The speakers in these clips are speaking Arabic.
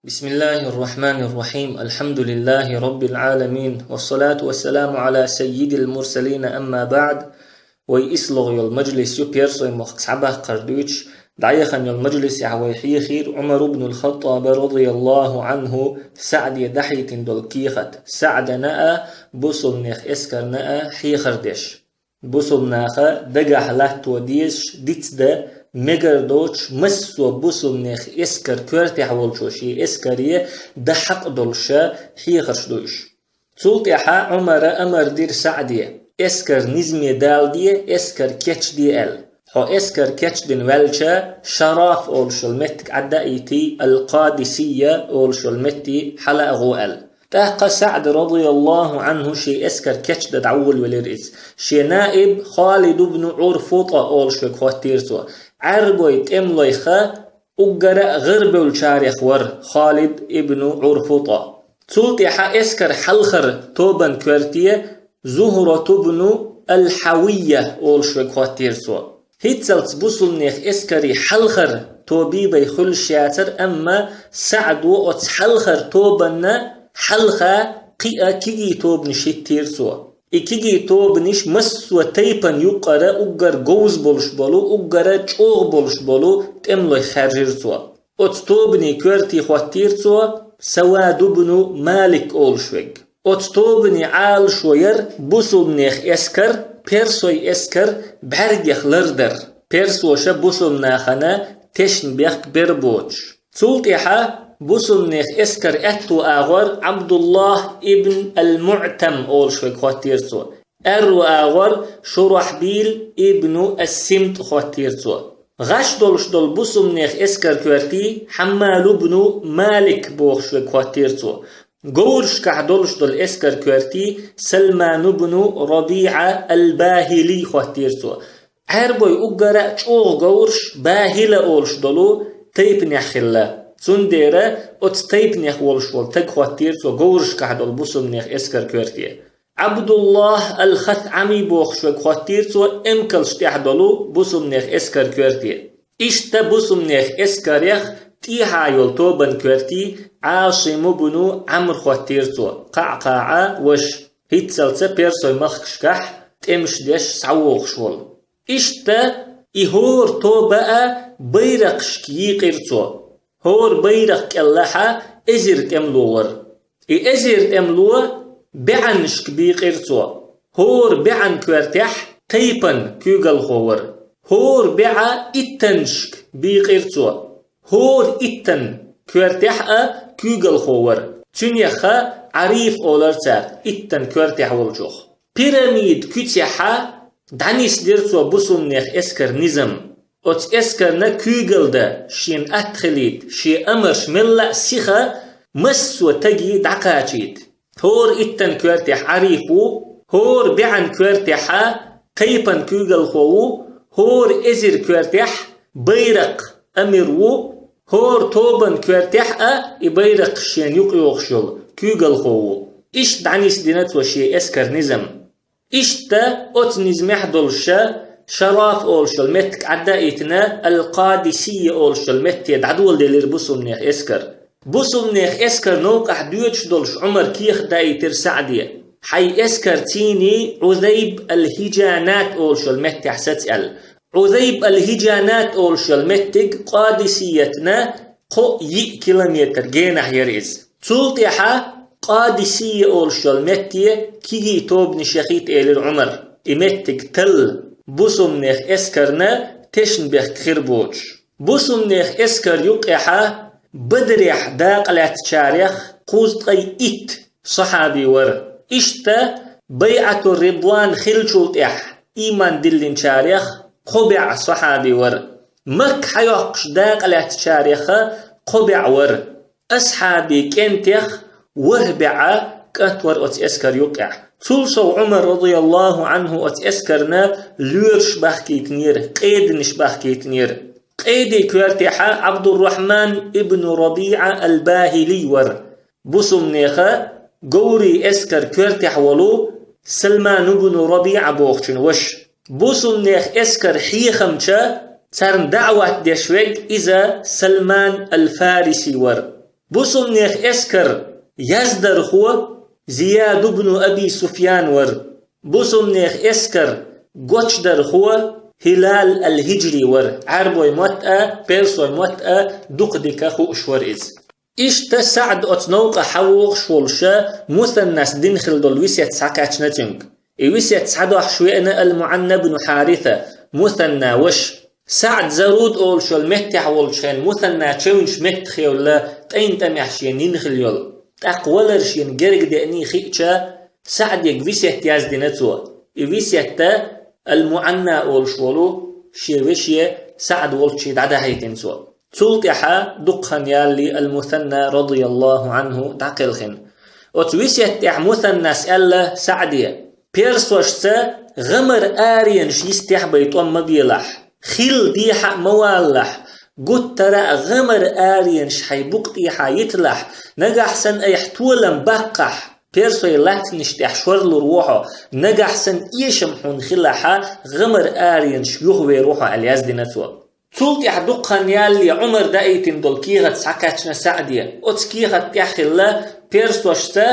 بسم الله الرحمن الرحيم. الحمد لله رب العالمين، والصلاة والسلام على سيد المرسلين. أما بعد، ويسلغ المجلس يبيرسو مخصبه قردوش دعيخن المجلس يعوي خير عمر بن الخطاب رضي الله عنه سعد يدحيت دول كيخت سعد ناء بوصل نيخ اسكر ناء حيخردش بوصل ناخا دقح لات وديش ديت ده مگر دوش مسو بوصل نيخ اسكر كورتي حولشوشي اسكريه ده حق دولشا حيخرش دوش سلطيحا عمر أمر دير سعديه اسكر نزمي دال دي اسكر كيتش دي ال هو اسكر كيتش دين والشا شراف اولشل متك عدائيتي القادسية اولشل متي حلق غوال تاقى سعد رضي الله عنه شي اسكر كيتش دا دعول وليرئيس شي نائب خالد بن عرفوطة اولشل كواتيرتو عربويت امليخا اقرأ غرب الشارخ ور خالد ابن عرفوطة سلطيحا اسكر حلخر توبن كورتيه زهرة بن الحوية اولشل كواتيرتو هيتسلت بوصل نيخ اسكري حلخر توبي بيخل شاتر أما سعد وقت حلخر توبنا حلخا قيا كيجي توب نشيتير سوا كيجي توب نش مسوا تيبن يقرأ اقر جوز بولش بولو اقر چوغ بولش بولو تملي خرجر سوا ات توبني كورتي خواتير سوا سواد بن مالك اولشوغ ات توبني عال شوير بوصل نيخ اسكر بيرسوي اسكر برجخ لردر بيرسوشا بوصل ناخنا تشن بيخ بربوش سلطيحا بوصل نيخ اسكر اتو اغور عبد الله ابن المعتم اول شوي خواتيرتو ارو اغور شرحبيل ابن السمت خواتيرتو غش دولش دول بوصل نيخ اسكر كورتي حمال بن مالك بوخ شوي خواتيرتو غورش كعدولش دول اسكر كورتي سلمان بن ربيعة الباهلي خواتيرتو عربوي اقرأ چوغ غورش باهلة اولش دولو تيب نخلا سنديرة ات تيب نخ ولش ول تك خواتيرتو غورش كعدول بوصل نيخ اسكر كورتي عبد الله الخثعمي بوخ شوي خواتيرتو امكلش تحدولو بوصل نيخ اسكر كورتي اشتا بوصل نيخ اسكر يخ تيها يولتو بن كورتي عاصم بن عمر خواتيرتو قعقاعة وش هيتسلسة بيرسوي مخشكح تمش ديش سعوغ شول اشتا ايهور تو بقى بيرقش كيقيرتو هور بيرق كاللحة ازر تملوور ازر تملو بعنش كبيقيرتو هور بعن كورتح قيبن كيوغل خور هور بع اتنشك بيقيرتو هور اتن كورتح كيوغل خور تنيخا عريف اولرتر اتن كورتح والجوخ بيراميد كتيحا دانيس ديرتو بوصل نيخ اسكر نظام ات اسكر نا كيوغل دا شين اتخليت شي امرش ملا سيخا مسو تجي دعقاتيت هور اتن كورتح عريفو هور بعن كورتحا قيبن كيوغل خو هور ازر كورتح بيرق امرو هور توبن كورتح يبيرق شين يقيوخشل كيوغل خو ايش دانيس دينت وشي اسكر نظام اشتا ات نزمح دولشا شراف اولشل متك عدائتنا القادسية اولشل مت يدعدول ديلير بوصل نيخ اسكر بوصل نيخ اسكر نوقع دويتش دولش عمر كيخ دايتر سعدية حي اسكر تيني عذيب الهجانات اولشل مت يحسد ال عذيب الهجانات اولشل متك قادسيتنا قو كيلومتر جينح يريز تلطيحا قادسية اولشل متي كيجي توب نشيخيت إلى عمر إمتك تل بوصم نيخ اسكرنا تشن بيخ خربوش بوصم نيخ اسكر يقعها بدريح داقلات شاريخ قوزتقي إت صحابي ور إشتا بيعة الرضوان خلشوت إح إيمان دلين شاريخ قبع صحابي ور مك حيوقش داقلات شاريخ قبع ور أصحابي كنتيخ وهبع كتور ات اسكر يقع تلصو عمر رضي الله عنه ات اسكرنا لورش بحكيتنير قيدنش بحكيتنير قيدي كورتحا عبد الرحمن ابن ربيعة الباهلي ور بوسم نيخا قوري اسكر كورتح ولو سلمان بن ربيعة بوخشن وش بوسم نيخ اسكر حيخمشا ترن دعوة دشوك إذا سلمان الفارسي ور بوسم نيخ اسكر يزدر خو زياد بن أبي سفيان ور بوسم نيخ اسكر قوش در خو هلال الهجري ور عربوي موتأ بيرسوي موتأ دقدك خو اشور إز إشتا سعد أتنوق حوق شولشا مثنس دنخل دول ويسيت ساكاتش نتنك ويسيت سعدو حشوئنا المعنى بن حارثة مثنى وش سعد زرود أول شو المتح والشين مثنى تشونش متخي ولا تين تمحشين ينخل يول تقولرشين جرق دأني خيتشا سعد يك ويسيت يازدنتوا ويسيت المعنى أول شولو شيوشي سعد والشي دعدا هيتنسوا تلتحا دقخن يالي المثنى رضي الله عنه دقلخن وتويسيت مثنى سأله سعدية بيرسوشتا غمر آرين شيستيح بيتوم مبيلح خيل ديحا موالح قد ترى غمر آرين شحي بقطيحا يتلح نجح سن ايحتولن بقح بيرسوي لات نشتيح شورل روحه نجح سن ايشمحون خلحا غمر آرين شيوخوي روحه على يزدي نتوى تولت يحدقن يالي عمر دايتن دول كيغت ساكاتشنا سعدية وتكيغت يحخلا بيرسوشتا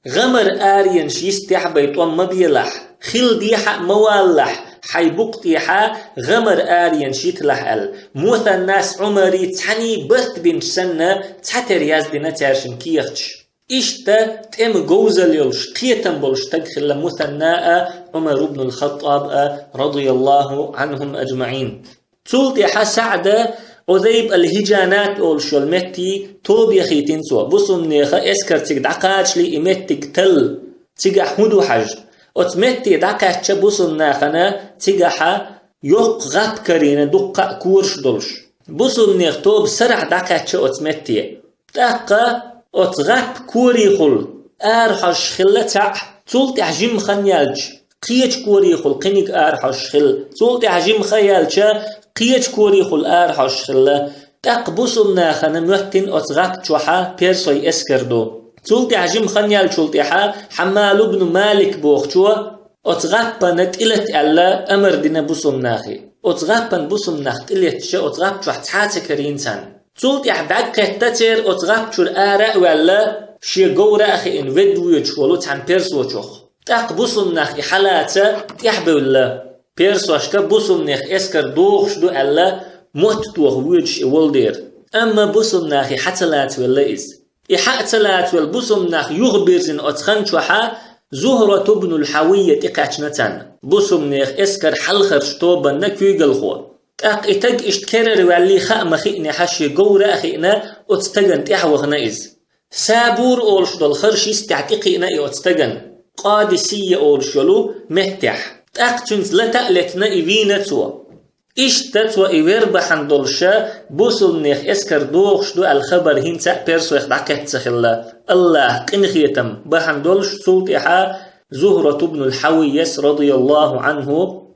غمر آرين شيستيح بيتوم مبيلح خيل ديحا موالح حيبقتيحا غمر آرين شيتلح موثى الناس عمري تحني بث بنت سنة تحتر يازدنا تارشن كيغتش إشتا تم جوزل يلش قيتم بلش تدخل مثناء عمر بن الخطاب رضي الله عنهم أجمعين تولتيحا سعدة عذيب الهجانات أول شو المتي توب يخي تنسوا بصم نيخا اسكر تيك دعقاتش لي إمتك تل تيجا حدو حج وتمتي دعقاتش بصم ناخنا تيجا يوق غاب كرينا دقا كورش دلش بصم نيخ توب سرع دعقاتش وتمتي دقا وتغاب كوري خل آرحش خلة تولتي حجم خنيالج قيج كوري خل قنيك آرحش خل تولتي حجم خيالج قيج كوري خل آرحش خل تقبصم ناخنا مهتن أتغاب جوحا بيرسوي اسكردو تولتي حجم خنيال شلتيحا حمال بن مالك بوخشوا أتغاب إلت ألا أمر دينا بصم ناخي أتغاب بصم ناخ إلت شا أتغاب جوح تحاتك رينسان تولتي حداك كتاتير أتغاب شور آراء ولا شي قورا أخي إن ودو يجولو تحن بيرسو جوخ تقبصم ناخي حالاتا يحبو الله بيرسو أشكا بصم ناخ اسكر دوخش دو ألا موت دوخ ويجش والدير أما بصم ناخي حتلات ولا إز إحاءتلات والبصم ناخ يغبرزن أتخنشوحا زهرة بن الحوية تقاتشنتان بصم ناخ اسكر حلخر شطوبا نكويقل خو تاق إتاق اشتكرر واللي خاء مخيئني حشي قورا أخيئنا أتستغن تحوغنا إز سابور أولش دول خرشي استعتقينا أتستغن قادسية أولشلو مهتح تاق تنز لتألتنا إبينتوا إشتت وإيربحن دولشا بوصل نيخ اسكر دوغش دو الخبر هنسا بيرسو يخدعك تسخلا الله قنخيتم بحن دولش صوت إحا زهرة بن الحويس رضي الله عنه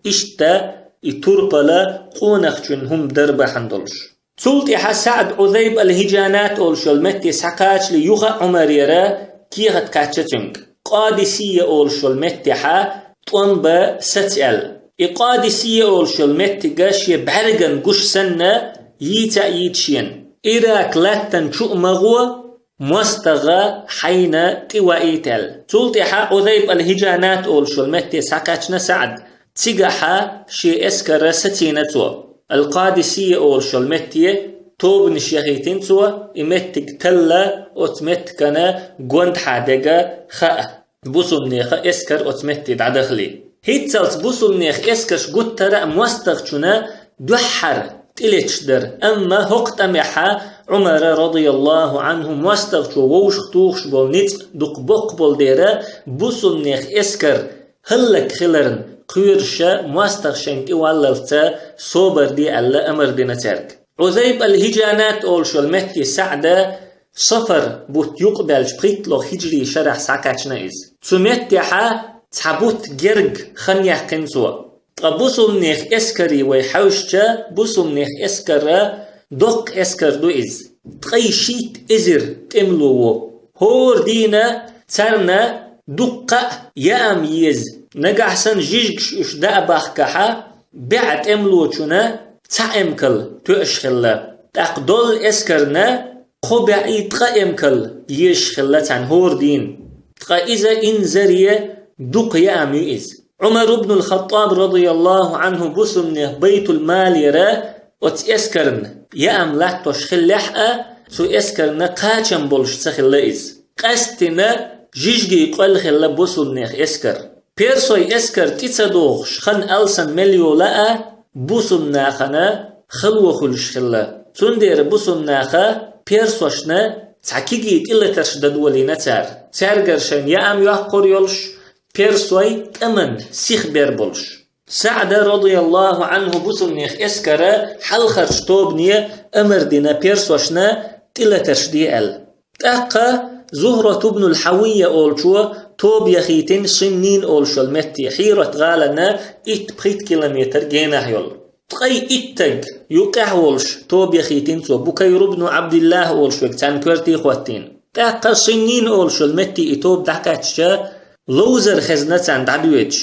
إشتا إتربلا قونخشن هم دربحن دولش صوت إحا سعد عذيب الهجانات أولش المتي ساكاتش ليوغا عمريرا كيغت كاتشتنك قادسية أولش المتي حا طنبا ستال إقادسية أولشل متقاش يبعرقن قش سنة ييتا ييتشين إراك لاتن شو مغوة مستغى حين توايتل تولتحا عذيب الهجانات أولشل متي ساكاتشنا سعد تيقاحا شي اسكر ستينتو القادسية أولشل متي توب نشيخيتين تو إمتك تلا أتمتكنا قوند حادقا خاء بوصل نيخا اسكر أتمتي دعدخلي هيتسالت بوصل نيخ اسكش قد ترى موستغشنا دحر تلتشدر أما هقت أمحا عمر رضي الله عنه موستغشو ووش توخش بول نت دق بق بول ديرا بوصل نيخ اسكر هلك خلرن قيرشا موستغشن تيواللتا صوبر دي ألا أمر دينا ترك عذيب الهجانات أولشو المهتي سعدة صفر بوت يقبل شبريتلو هجري شرح ساكاتشنا إز تمتحا تعبوت جرج خنيا كنسوا بوصل نيخ اسكري ويحوشتا بوصل نيخ اسكرا دوق اسكر دو إز تغيشيت إزر تملوو هور دينا ترنا دقة يام يز نقحسن جيجش إش دأباخ كحا بعت املوچنا تعمكل تؤشخلا تقدل اسكرنا خبع يتقائم كل يش خلت عن هور دين إذا إن زرية دق يأم يئز عمر بن الخطاب رضي الله عنه بسمنه بيت المال يرى وتأسكرن يأم لحتوش خلحة سو أسكرن قاچم بولش تخلئز قستنا جيجي قل خلا بسمنه أسكر بيرسوي أسكر تتصدوغش خن ألسن مليولا بسمناخنا خلو خلش خلا تندير بسمناخا بيرسوشنا تعكيجي إلا تشدد ولينا تار قرشان يأم يحقر يولش بيرسوي أمن سيخ بيربولش سعد رضي الله عنه بسنيخ اسكرا حل خرج توبنية أمر دينا بيرسوشنا إلا تشديئل تأقى زهرة بن الحوية أولشو توب يخيتين سنين أولشو المتي حيرة غالنا بخيت كيلومتر جينا يول تقي إتج يقع ولش توب يخيتين سو بكير بن عبد الله أولشو تان كورتي خواتين تأقى سنين أولشو المتي إتوب دحكاتشا لوزر خزنة عند عدويج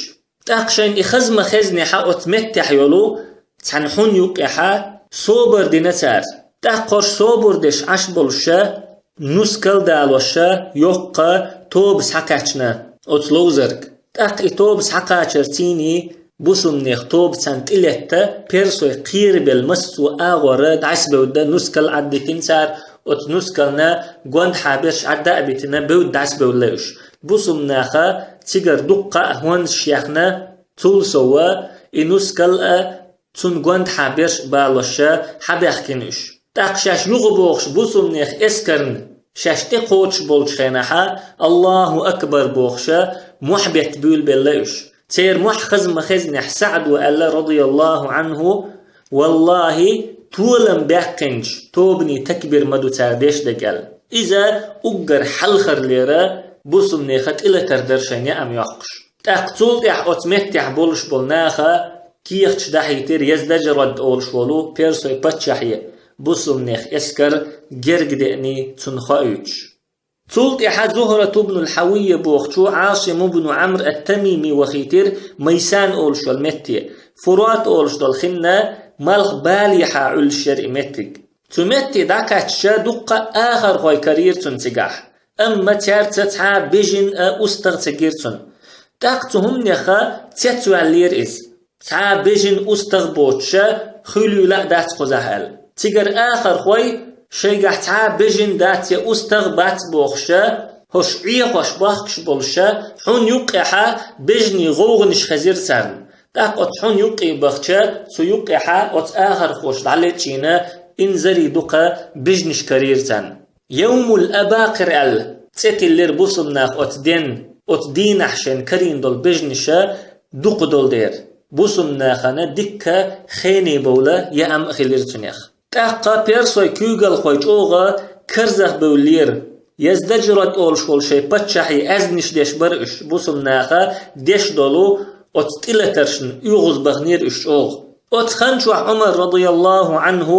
تأقشين إخزم خزنة حاوت متح يولو تان حون يقع صوبر دينتار تأقش صوبر ديش عشبولشا نسكل دالوشا يوقع توب سحكاتشنا أوت لوزرك تأق إتوب سحكاتشرتيني بوسمنيخ توب تانت إليتا بيرسوي قير بالمسو آغورد عسبودا نسكل عدتين سار أوت نسكلنا قوند حابرش عدا أبيتنا بود عسبوليش بوسمناخا تيجر دقة هون شيخنا طول سوا إنسكل تون قوند حابرش بالوشا حبيخكنش تاقشاش يغبوخش بوسمنيخ اسكرن شاش تقوتش بولش خيناها الله أكبر بوخشا محبت بول بلوش تير محخزم خزنح سعد وألا رضي الله عنه والله طولم باقنج توبني تكبر مدو تارديش دقال إذا أقر حلخر ليرا بوسمنيخت إلا تردرشانيا أم يحقش تاقتول تح أتمتح بولش بولناخا كيختش دحيتر يزدجرد أولش ولو بيرسوي باتشاحية بوسمنيخ اسكر جرقدئني تنخاوش تولت إحد زهرة بن الحوية بوخشو عاصم بن عمرو التميمي وخيتر ميسان أولشو المتي فرات أولشو الخنة ملخ باليحة علشر إمتك تمتي داكاتشا دقة آخر خوي كارير تنتقاح أما تارتتها بيجن أستغتقيرتن تاقتهم نخا تتوى الليرئز تا بيجن أستغبوتشا خلو لا دات قزاهل تيجر آخر خوي شيقح تا بيجن دات يا أستغبات بوخشا هش عيقوش باخش بولشا حون يقحا بيجني غوغنش خزير سارن تاق حون يقي بخشا سو يقحا أت آخر خوش دعلتشينا إنزري دقا بيجنش كارير سان يوم الأباقر تتلر بوصلناخ أت دين أحشن كرين دول بيجنشا دق دول دير بوصلناخنا دكا خيني بولا يا أم أخيلير تنيخ تاقا بيرسوي كوغل خويت اوغا كرزخ بولير يزدجرت اول شول شي باتشاحي ازنش ديش برش بوسمناخا ديش دولو اتلترشن يغز بغنير اش اوغ اتخنشو عمر رضي الله عنه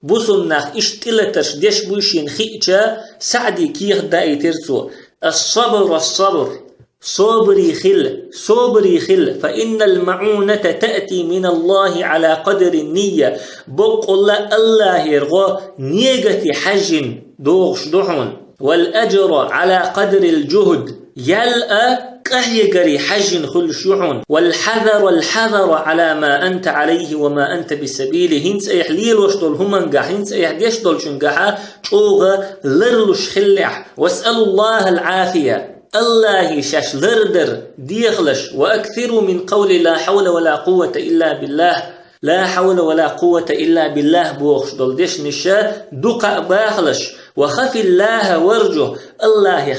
بوسمناخ اشتلترش ديش بوشين خيئجا سعدي كيخ دائي ترسو الصبر صبري خل فإن المعونة تأتي من الله على قدر النية بقول الله يرغى نيجة حج دوغش دحون والأجر على قدر الجهد يلأ كهيجري حج خل شحون والحذر على ما أنت عليه وما أنت بسبيله هنس إحليل وشتول همنجا هنس إحديش دول شنجاها شوغا لرلش خلح واسأل الله العافية الله شاش لردر ديخلش وأكثروا من قول لا حول ولا قوة إلا بالله لا حول ولا قوة إلا بالله بوخش دولدش نشا دقا باخلش وخف الله ورجه الله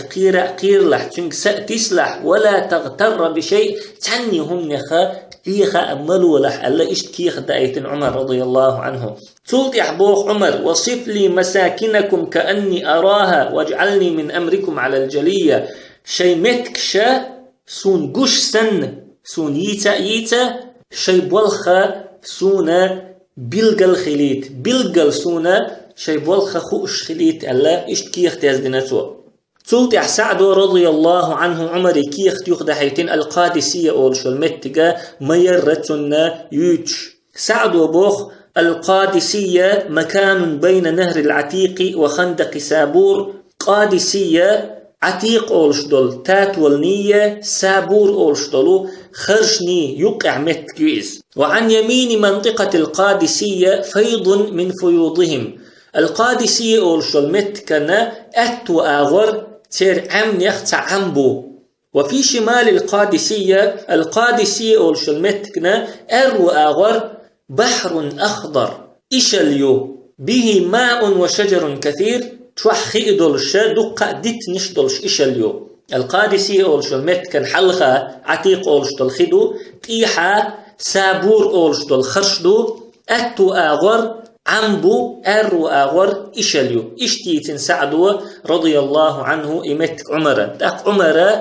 قير لح تنك سأتسلح ولا تغتر بشيء تعني هم نخا كيخا أملوا لح ألا إشت كيخ دايت عمر رضي الله عنه تلت يحبوخ عمر وصف لي مساكنكم كأني أراها واجعلني من أمركم على الجلية شي متكشا سون قش سن سون يتا شي بولخا سونا بلغل خليت بلغل سونا شي بولخا خوش خليت ألا إشت كيخ تازدناتو تلت سعد رضي الله عنه عمر كيخ تيخ حيتين القادسية أولشو المتقى ميرتنا يوتش سعد وبوخ القادسية مكان بين نهر العتيق وخندق سابور. قادسية عتيق أولشدل تات والنية سابور أولشدلو خرشني يقع متكويز. وعن يمين منطقة القادسية فيض من فيوضهم. القادسية أولشدل متكنا أتو آغر تير عم يختع عمبو. وفي شمال القادسية أولشدل متكنا أرو آغر بحر أخضر إشليو به ماء وشجر كثير توح خيدولش دقة ديت نشدولش إشليو. القادسية أولشدل متكن حلقة عتيق أولشدل خدو تيحة سابور أولشدل خرشدو أتو آغر عمبو أرو آغر إشليو. إشتيتن سعدو رضي الله عنه إمتك عمر. تاق عمر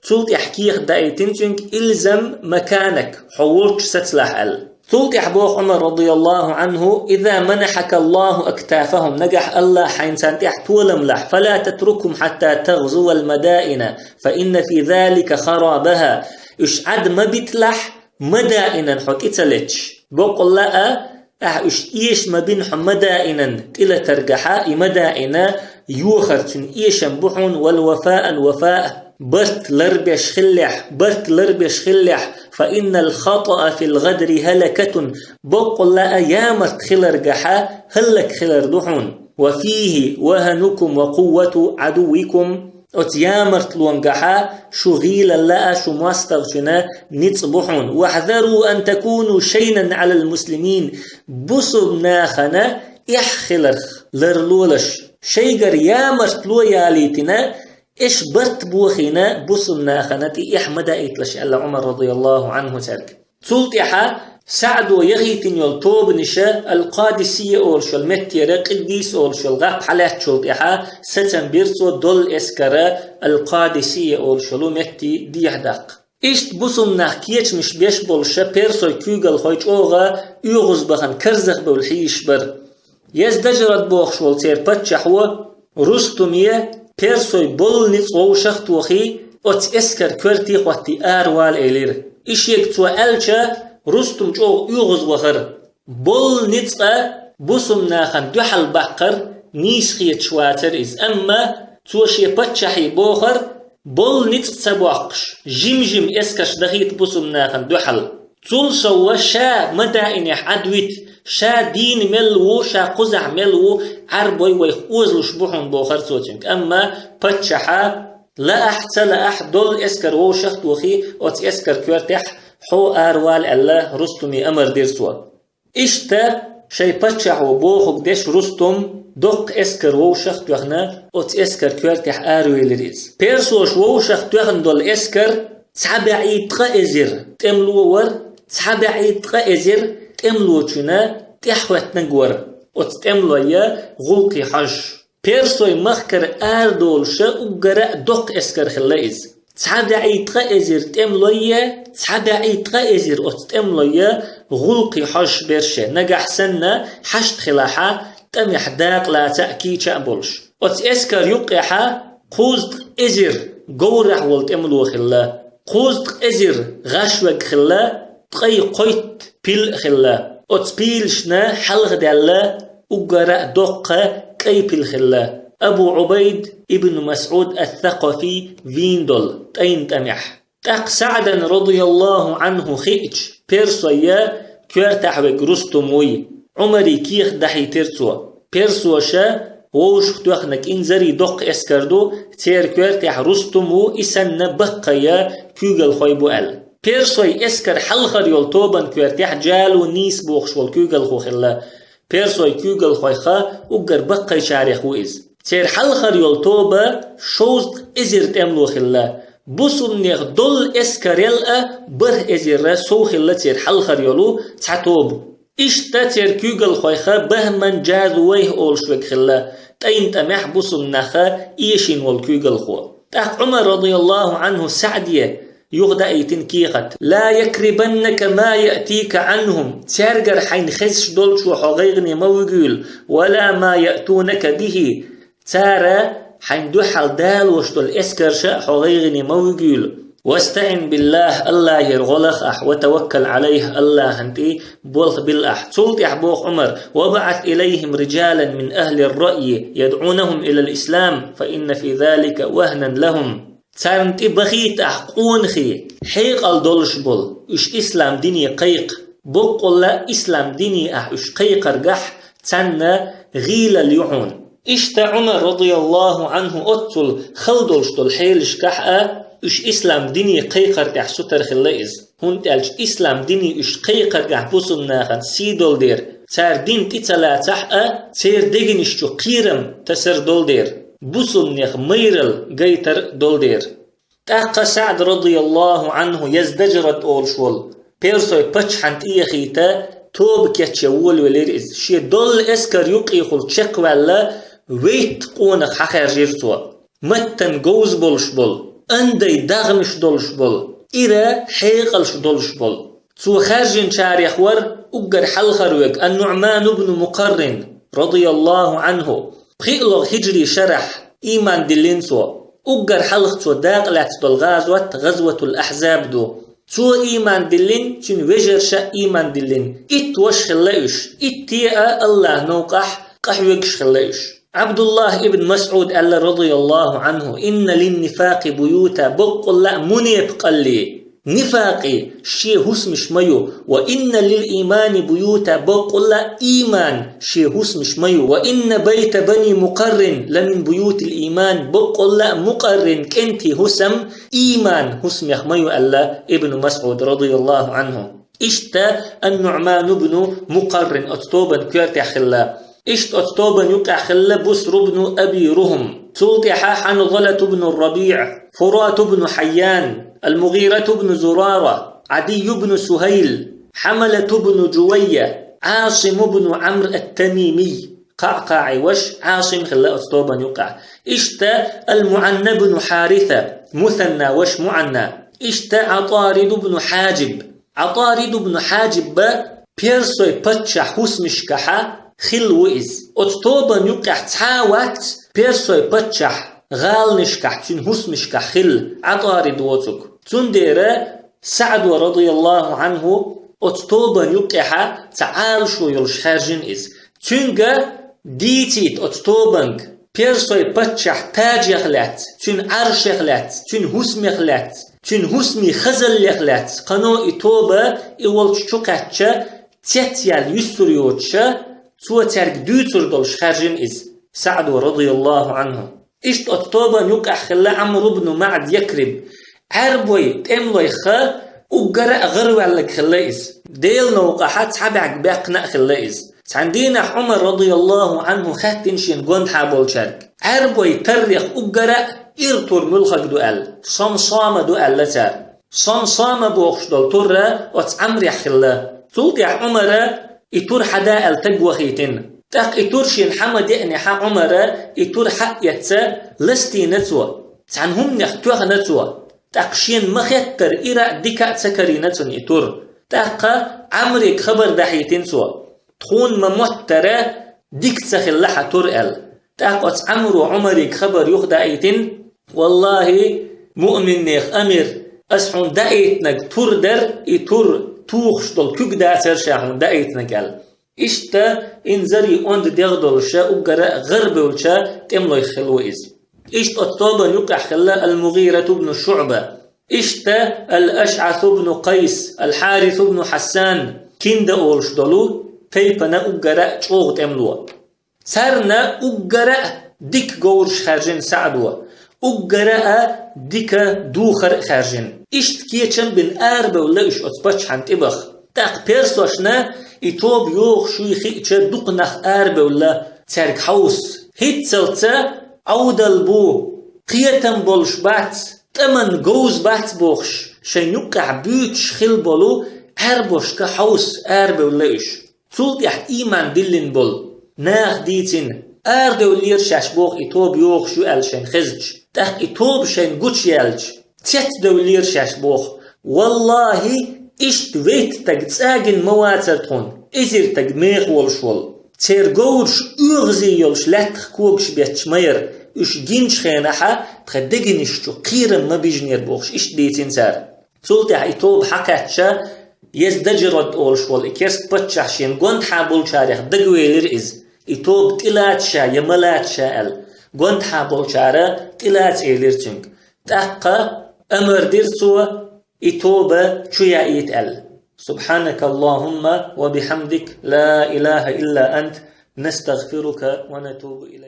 تولت يحكيخ دايتن تنك إلزم مكانك حولش ستلاح أل. تولت يحبوخ عمر رضي الله عنه إذا منحك الله أكتافهم نجح الله حين سانتح تولم لح فلا تتركهم حتى تغزو المدائن فإن في ذلك خرابها. إش عد ما بتلح مدائنا حكيتلتش بقول لا إش إيش ما بين مدائنا إلى ترجحا مدائنا يوخرتن إيش بحون والوفاء الوفاء برت لربش خلح فإن الخطأ في الغدر هلكة بقول لا يامرت خلر جحا هلك خلر دحون. وفيه وهنكم وقوة عدوكم أتيامرت لونجحا شغيلا لا شو ماستغشنا نتصبحون. واحذروا أن تكونوا شينا على المسلمين بصب ناخنا إحخلر لرلولش شيجر يامرت لو ياليتنا إيش برت بوخينا بصم ناخنتي إحمدا إتلش ألا عمر رضي الله عنه ترك. تلتحا سعدو يغيتن يلطوب نشا القادسية أولشل متيرا قديس أولشل غاب حالات تلتحا ستن بيرسو دول إسكرا القادسية أولشلو متي ديحداق. إشت بصم ناخكيش مش بيش بولشا بيرسو كيوغل خويج أوغا يغز بخن كرزخ بولحيش بر. يزدجرت بوخشول تير باتشحو رستمية بيرسوي بول نيت او شخت وخي اوت اسكر كورتي خوتي اروال ايلير اشيك تو الچا رستم جو يغز وخر بول نيت بوسم ناخن دحل بقر نيسخيت شواتر از اما تو شي باتشحي بوخر بول نيت سبوقش جيم اسكش دخيت بوسم ناخن دحل تول سو شا مدائن عدويت شا دين ملو شا قزع ملو عربوي ويخوزلو شبوحون بوخر سوتنك اما باتشحا لا احد دول اسكر وو شخت وخي اوت اسكر كورتح حو اروال الله رستمي امر دير سوا اشتا شي باتشحو بوخو ديش رستم دوق اسكر وو شخت وخنا اوت اسكر كورتح اروال ريز بيرسوش وو شخت وخن دول اسكر تسعبعي تغازر تملو ور تسعبعي تغازر تملو چنا تحوت نغور وتملو يا غلقي حج بيرسوي مخكر اردولش وغرا دوق اسكر خلايز تسعبعي تغازر تملو يا تسعبعي تغازر وتملو يا غلقي حج برشه نجح سنه حشت خلاحه تمح داق لا تاكي تشابولش وت اسكر يقحا قوزد ازر غورح ولتملو خلا قوزد ازر غشوك خلا تقي قيت بيل خلا أتبيلشنا حلغ دالله وقراء دقة كي بيل خلا. أبو عبيد ابن مسعود الثقفي فيندول تين تمح تاق سعدا رضي الله عنه خيج بيرسويا كورتحوك رستموي عمري كيخ دحي ترسوا بيرسوشا ووش ختوخنك انزري دق اسكردو تير كورتح رستمو اسن بقيا كوغل خويبو ال بيرسوي اسكر حلخر يلطوبن كورتح جالو نيس بوخشول كوغل خوخلا بيرسوي كوغل خويخا وقر بقي شاريخ ويز تير حلخر يلطوبا شوز ازر تملو خلا بوسم نيخ دول اسكريلا بر ازر سو خلا تير حلخر يلو تعتوب اشتا تير كوغل خويخا بهمن جازويه اولشوك خلا تين تمح بوسم نخا ايشين والكوغل خو تاق عمر رضي الله عنه سعديه يغدا ايتن كيخت لا يكربنك ما يأتيك عنهم تارجر حين خزش دولش وحغيغني موجول ولا ما يأتونك به تارا حين دوحل دال وشتل اسكرش حغيغني موجول واستعن بالله الله يرغلخ وتوكل عليه الله هنتي بولخ بالأح صلت يحبوخ عمر وبعث إليهم رجالا من أهل الرأي يدعونهم إلى الإسلام فإن في ذلك وهنا لهم تارنتي بخيت أحقون خي حيق الدولش بول إش إسلام ديني قيق بقول لا إسلام ديني إش قيق رجح تنا غيل اليعون إشتا عمر رضي الله عنه أتل خلدولش دول حيلش كحأ إش إسلام ديني قيقر كح ستر خلائز هون تالش إسلام ديني إش قيقر كح بوصل ناخن سيدول دير تار دين تتلا تحأ تير ديجنش جو قيرم تسر دول دير بوصل ناخ ميرل قيتر دول دير تاقى سعد رضي الله عنه يزدجرت أول شول بيرسوي بچ حنت إيخيتا توب كيتشول وليرز شي دول اسكر يقيخل تشك ولا ويت قونق حخير جيرتوا متن جوز بولش بول اندي دغمش دولش بول إيرا حيقلش دولش بول تو خارجين شاريخ ور أقر حلخروك النعمان بن مقرن رضي الله عنه بخيقلغ هجري شرح إيمان دلينسو أقر حلخ تو داقلات دول غزوة الأحزاب دو تو إيمان دلين تن وجر شا إيمان دلين إت وش خلايش إتيا الله نوقح قحوكش خلايش عبد الله ابن مسعود ألا رضي الله عنه إن للنفاق بيوتا بقل لا منيب قلي نفاقي شي هسمش ميو وإن للإيمان بيوتا بقل لا إيمان شي هسمش ميو وإن بيت بني مقرن لمن بيوت الإيمان بقل لا مقرن كنتي هسم إيمان هسم يخميو ألا ابن مسعود رضي الله عنه إشتا النعمان بن مقرن أتطوبا كيرتي خلا إشت أتطوبا يقع خلا بسر بن أبي رهم تلتحا حنظلة بن الربيع فرات بن حيان المغيرة بن زرارة عدي بن سهيل حملة بن جوية عاصم بن عمرو التميمي قعقاعي وش عاصم خلا أتطوبا يقع إشتا المعنى بن حارثة مثنى وش معنى إشتا عطارد بن حاجب عطارد بن حاجب بيرسوي بتشا حسمشكحا خلوئز أتطوبا يقع تحاوات بيرسوي بتشا غال نشكح تن حسمشكح خل عطارد وطق تندير سعد رضي الله عنه أتطوبا يقع تعال شو يلش خارجين إز تنجا ديتيت أتطوبا بيرسوي بتشا تاج يخلات تن عرش يخلات تن حسم يخلات تن حسمي خزل يخلات قنو إتوبا إول شكاتشا تيتيال يسريوتشا سو ترك دوتر دولش خارجين إز سعد رضي الله عنه إشت أتطوبا يقع خلا عمرو بن معد يكرب عربوي تملوي خا وقرأ غروع لك خلا إز ديل نوقعات حبعك باقنا خلا إز عندنا عمر رضي الله عنه خاتنشين قند حابول شارك عربوي تريخ وقرأ إرطور ملخك دوال صمصام دوال لتار صمصام بوخش دول ترى وتعمري خلا تلت يا عمر إتور حدا التقوى خيتين تاق إتورشين حمد يعني حا عمر إتور حق يتسا لستي نتوى تعنهم نختوخ نتوى تاقشين مخيتر إراء ديكا تسكري نتون إتور تاق عمريك خبر دحيتين سوى تخون مموترة ديك تسخلحة ترأل تاق عمرو عمريك خبر يخدع إيتين والله مؤمن نيخ أمر أسحون دايتنك تردر إتور توخش دول كوك داسر شاهون دايتنك قال إشتا إنزري أند ديغدولشا وقراء غربولشا تملو يخلو إز إشت أطابا يقع خلا المغيرة بن شعبة إشتا الأشعث بن قيس الحارث بن حسان كند أولش دولو تيبنا وقراء شوغ تملو سارنا وقراء ديك غورش خارجين سعدوا وقراء ديك دوخر خارجين إشت كيتشن بن آربا ولا إش أتباتش حان تبخ تاق بيرسوشنا إتوب يوخ شويخي إتشا دوقناخ آربا ولا تارك حوس هيت سلتا عودل بو قيتن بولش بات تمن جوز بات بوخش شن يقع بيوتش خل بولو آربوش كحوس آربا ولا إش تولت يحت إيمان دلين بول ناخ ديتين آربا ولير شاش بوخ إتوب يوخ شو أل شن خزج تاق إتوب شن قوش يالج تيت دولير شاش بوخ والله إشت ويت تاق تساقن مواتر تخون إزير تاق ميخ والشول تير قورش أغزي يلش لاتخ كوبش بيتش مير إش جينش خينحا تخدقنشتو قيرم ما بيجنير بوخش إش ديتين سار سولتي إتوب حكاتشا يزدجرد أولشوال إكيرس بتشاشين قوانت حابول شاريخ دقويلر إز إتوب تلاتشا يملاتشا أل قوانت حابول شارع تلات إيلرتنك تأقى أمر ديرسوا إتوبة شويا إيتأل سبحانك اللهم وبحمدك لا إله إلا أنت نستغفرك ونتوب إليك